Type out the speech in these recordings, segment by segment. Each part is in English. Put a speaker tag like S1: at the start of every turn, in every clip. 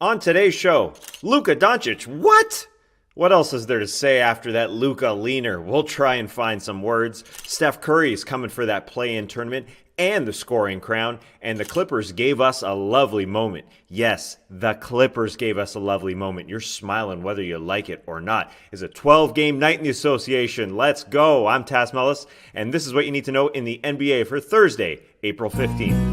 S1: On today's show, Luka Doncic. What? What else is there to say after that Luka Leaner? We'll try and find some words. Steph Curry is coming for that play-in tournament and the scoring crown, and the Clippers gave us a lovely moment. Yes, the Clippers gave us a lovely moment. You're smiling whether you like it or not. It's a 12-game night in the association. Let's go. I'm Taz Mellis, and this is what you need to know in the NBA for Thursday, April 15th.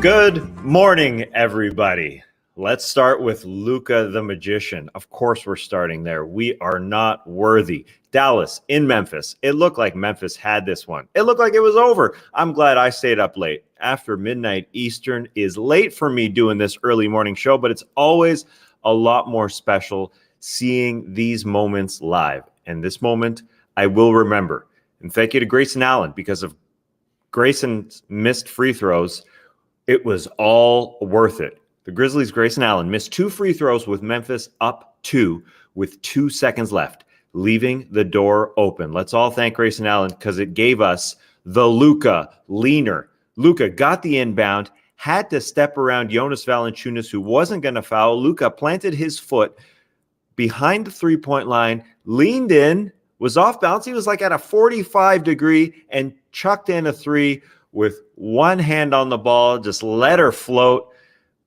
S1: Good morning, everybody. Let's start with Luka the Magician. Of course, we're starting there. We are not worthy. Dallas in Memphis. It looked like Memphis had this one. It looked like it was over. I'm glad I stayed up late. After midnight Eastern is late for me doing this early morning show, but it's always a lot more special seeing these moments live. And this moment, I will remember. And thank you to Grayson Allen, because of Grayson's missed free throws, it was all worth it. The Grizzlies' Grayson Allen missed 2 free throws with Memphis up 2 with 2 seconds left, leaving the door open. Let's all thank Grayson Allen because it gave us the Luka Leaner. Luka got the inbound, had to step around Jonas Valanciunas, who wasn't going to foul. Luka planted his foot behind the three-point line, leaned in, was off balance. He was like at a 45-degree and chucked in a three with one hand on the ball, just let her float.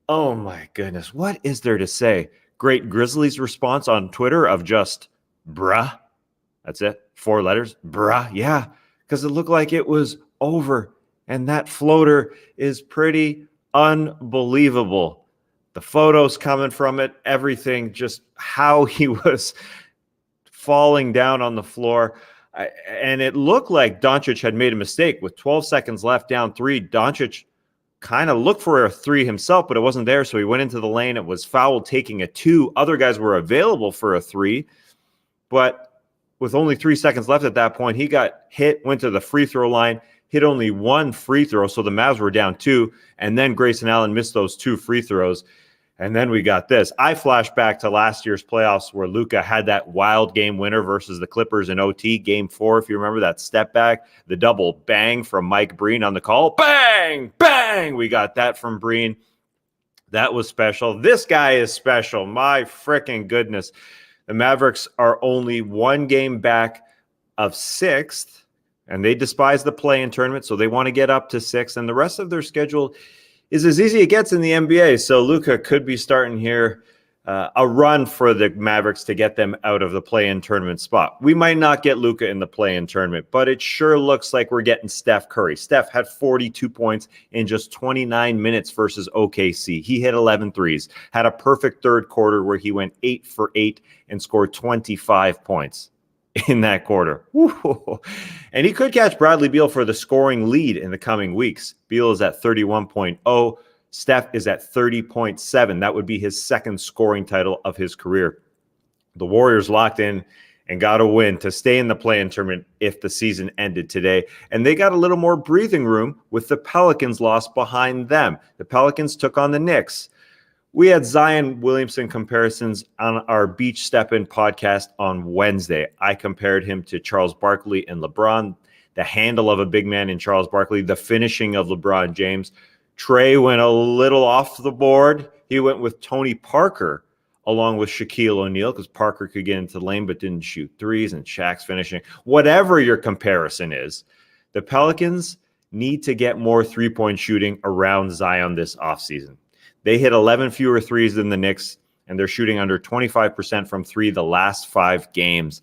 S1: Oh my goodness, what is there to say? Great Grizzlies response on Twitter of just, bruh. That's it, 4 letters, bruh. Yeah, because it looked like it was over, and that floater is pretty unbelievable. The photos coming from it, everything, just how he was falling down on the floor. And it looked like Doncic had made a mistake with 12 seconds left, down 3. Doncic kind of looked for a 3 himself, but it wasn't there. So he went into the lane. It was foul, taking a 2. Other guys were available for a 3. But with only 3 seconds left at that point, he got hit, went to the free throw line, hit only 1 free throw. So the Mavs were down 2. And then Grayson Allen missed those 2 free throws. And then we got this. I flashed back to last year's playoffs where Luka had that wild game winner versus the Clippers in OT, game 4, if you remember that step back, the double bang from Mike Breen on the call. Bang, bang. We got that from Breen. That was special. This guy is special. My freaking goodness. The Mavericks are only 1 game back of 6th, and they despise the play-in tournament, so they want to get up to 6th, and the rest of their schedule is as easy as it gets in the NBA. So Luka could be starting here a run for the Mavericks to get them out of the play-in tournament spot. We might not get Luka in the play-in tournament, but it sure looks like we're getting Steph Curry. Steph had 42 points in just 29 minutes versus OKC. He hit 11 threes, had a perfect third quarter where he went 8 for 8 and scored 25 points in that quarter. Woo. And he could catch Bradley Beal for the scoring lead in the coming weeks. Beal is at 31.0. Steph is at 30.7. That would be his 2nd scoring title of his career. The Warriors locked in and got a win to stay in the play-in tournament if the season ended today. And they got a little more breathing room with the Pelicans loss behind them. The Pelicans took on the Knicks. We had Zion Williamson comparisons on our Beach Step-In podcast on Wednesday. I compared him to Charles Barkley and LeBron, the handle of a big man in Charles Barkley, the finishing of LeBron James. Trey went a little off the board. He went with Tony Parker along with Shaquille O'Neal because Parker could get into the lane but didn't shoot threes, and Shaq's finishing. Whatever your comparison is, the Pelicans need to get more three-point shooting around Zion this offseason. They hit 11 fewer threes than the Knicks, and they're shooting under 25% from 3 the last 5 games.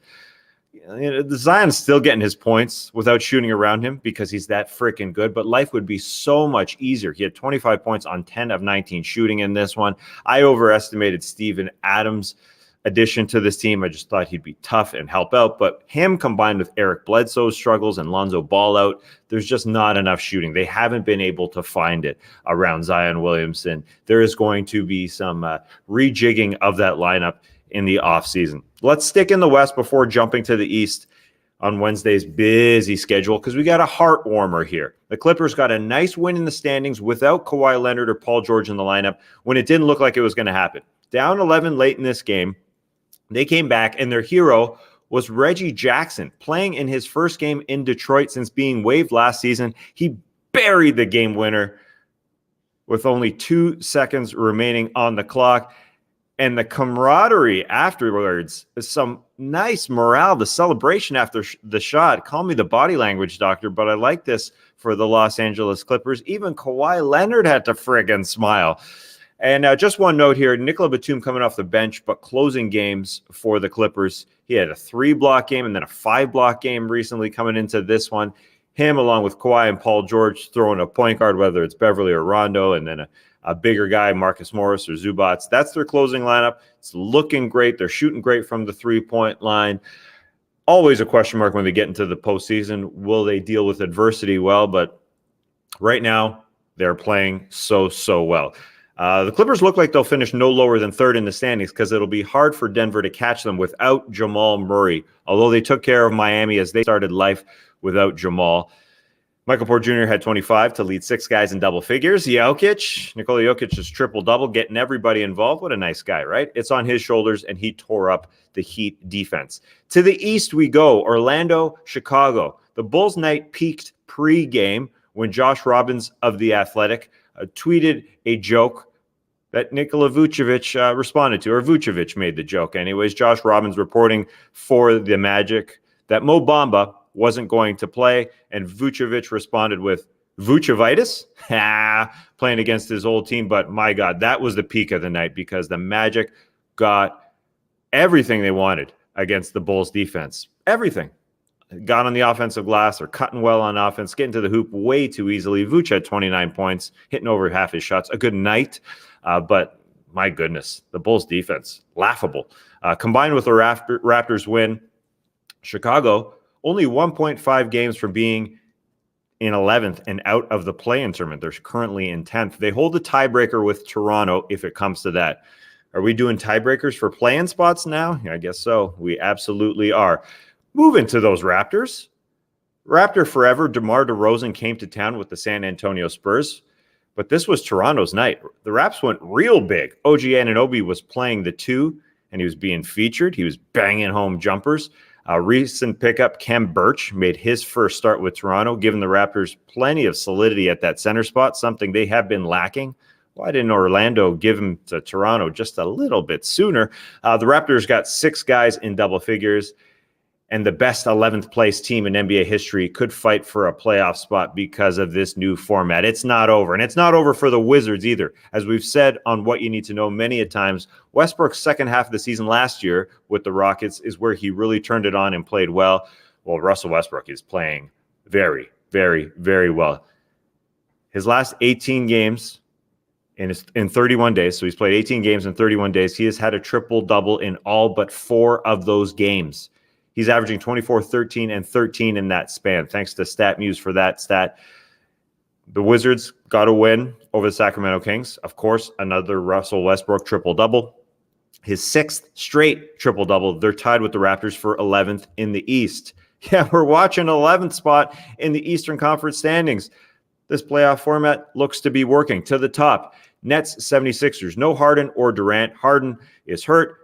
S1: Zion's still getting his points without shooting around him because he's that freaking good, but life would be so much easier. He had 25 points on 10 of 19 shooting in this one. I overestimated Steven Adams' addition to this team. I just thought he'd be tough and help out, but him combined with Eric Bledsoe's struggles and Lonzo Ball out, there's just not enough shooting. They haven't been able to find it around Zion Williamson. There is going to be some rejigging of that lineup in the offseason. Let's stick in the West before jumping to the East on Wednesday's busy schedule because we got a heart warmer here. The Clippers got a nice win in the standings without Kawhi Leonard or Paul George in the lineup when it didn't look like it was going to happen. Down 11 late in this game, they came back, and their hero was Reggie Jackson, playing in his first game in Detroit since being waived last season. He buried the game winner with only 2 seconds remaining on the clock. And the camaraderie afterwards is some nice morale. The celebration after the shot. Call me the body language doctor, but I like this for the Los Angeles Clippers. Even Kawhi Leonard had to friggin' smile. And just one note here, Nikola Batum coming off the bench, but closing games for the Clippers. He had a 3-block game and then a 5-block game recently coming into this one. Him, along with Kawhi and Paul George, throwing a point guard, whether it's Beverly or Rondo, and then a bigger guy, Marcus Morris or Zubats. That's their closing lineup. It's looking great. They're shooting great from the three-point line. Always a question mark when they get into the postseason. Will they deal with adversity well? But right now, they're playing so well. The Clippers look like they'll finish no lower than third in the standings because it'll be hard for Denver to catch them without Jamal Murray, although they took care of Miami as they started life without Jamal. Michael Porter Jr. had 25 to lead 6 guys in double figures. Nikola Jokic is triple-double, getting everybody involved. What a nice guy, right? It's on his shoulders, and he tore up the Heat defense. To the east we go, Orlando, Chicago. The Bulls night peaked pre-game when Josh Robbins of The Athletic tweeted a joke that Nikola Vucevic responded to, or Vucevic made the joke anyways. Josh Robbins reporting for the Magic that Mo Bamba wasn't going to play, and Vucevic responded with Vucevitis, playing against his old team. But my God, that was the peak of the night because the Magic got everything they wanted against the Bulls defense. Everything. Got on the offensive glass, or cutting well on offense, getting to the hoop way too easily. Vuce had 29 points, hitting over half his shots. A good night, but my goodness, the Bulls defense, laughable. Combined with the Raptors win, Chicago only 1.5 games from being in 11th and out of the play-in tournament. They're currently in 10th. They hold the tiebreaker with Toronto if it comes to that. Are we doing tiebreakers for play-in spots now? I guess so. We absolutely are. Moving to those Raptors. Raptor forever, DeMar DeRozan came to town with the San Antonio Spurs, but this was Toronto's night. The Raps went real big. OG Anunoby was playing the 2, and he was being featured. He was banging home jumpers. Recent pickup, Khem Birch, made his first start with Toronto, giving the Raptors plenty of solidity at that center spot, something they have been lacking. Why didn't Orlando give him to Toronto just a little bit sooner? The Raptors got 6 guys in double figures, and the best 11th place team in NBA history could fight for a playoff spot because of this new format. It's not over, and it's not over for the Wizards either. As we've said on What You Need to Know many a times, Westbrook's second half of the season last year with the Rockets is where he really turned it on and played well. Well, Russell Westbrook is playing very, very, very well. His last 18 games in 31 days, so he's played 18 games in 31 days. He has had a triple-double in all but 4 of those games. He's averaging 24, 13, and 13 in that span. Thanks to StatMuse for that stat. The Wizards got a win over the Sacramento Kings. Of course, another Russell Westbrook triple-double. His 6th straight triple-double. They're tied with the Raptors for 11th in the East. Yeah, we're watching 11th spot in the Eastern Conference standings. This playoff format looks to be working. To the top, Nets, 76ers. No Harden or Durant. Harden is hurt.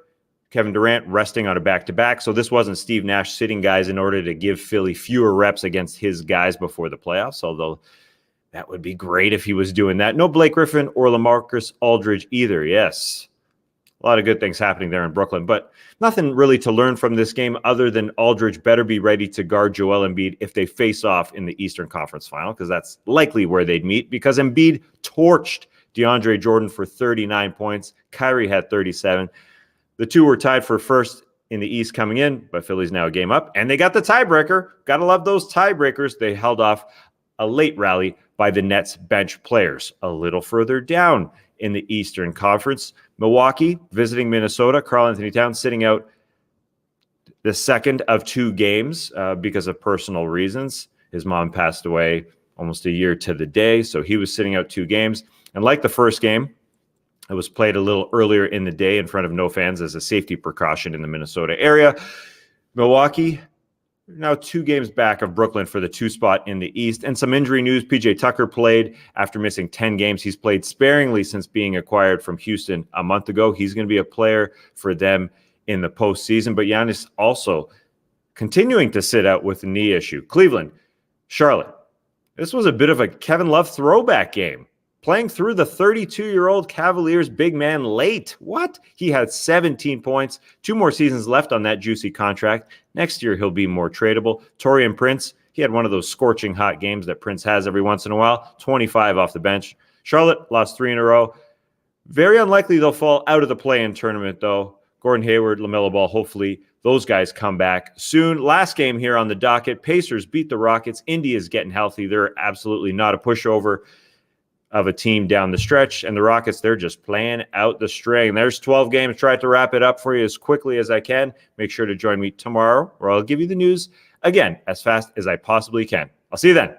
S1: Kevin Durant resting on a back-to-back. So this wasn't Steve Nash sitting guys in order to give Philly fewer reps against his guys before the playoffs, although that would be great if he was doing that. No Blake Griffin or LaMarcus Aldridge either. Yes, a lot of good things happening there in Brooklyn, but nothing really to learn from this game other than Aldridge better be ready to guard Joel Embiid if they face off in the Eastern Conference Final, because that's likely where they'd meet, because Embiid torched DeAndre Jordan for 39 points. Kyrie had 37. The two were tied for first in the East coming in, but Philly's now a game up, and they got the tiebreaker. Got to love those tiebreakers. They held off a late rally by the Nets bench players. A little further down in the Eastern Conference, Milwaukee visiting Minnesota. Karl-Anthony Towns sitting out the second of 2 games because of personal reasons. His mom passed away almost a year to the day, so he was sitting out 2 games. And like the first game, it was played a little earlier in the day in front of no fans as a safety precaution in the Minnesota area. Milwaukee now 2 games back of Brooklyn for the 2 spot in the East. And some injury news. PJ Tucker played after missing 10 games. He's played sparingly since being acquired from Houston a month ago. He's going to be a player for them in the postseason. But Giannis also continuing to sit out with a knee issue. Cleveland, Charlotte. This was a bit of a Kevin Love throwback game. Playing through the 32-year-old Cavaliers big man late. What? He had 17 points. 2 more seasons left on that juicy contract. Next year, he'll be more tradable. Taurean Prince, he had one of those scorching hot games that Prince has every once in a while. 25 off the bench. Charlotte lost 3 in a row. Very unlikely they'll fall out of the play-in tournament, though. Gordon Hayward, LaMelo Ball, hopefully those guys come back soon. Last game here on the docket. Pacers beat the Rockets. India's getting healthy. They're absolutely not a pushover of a team down the stretch. And the Rockets, they're just playing out the string. There's 12 games. Try to wrap it up for you as quickly as I can. Make sure to join me tomorrow, where I'll give you the news again as fast as I possibly can. I'll see you then.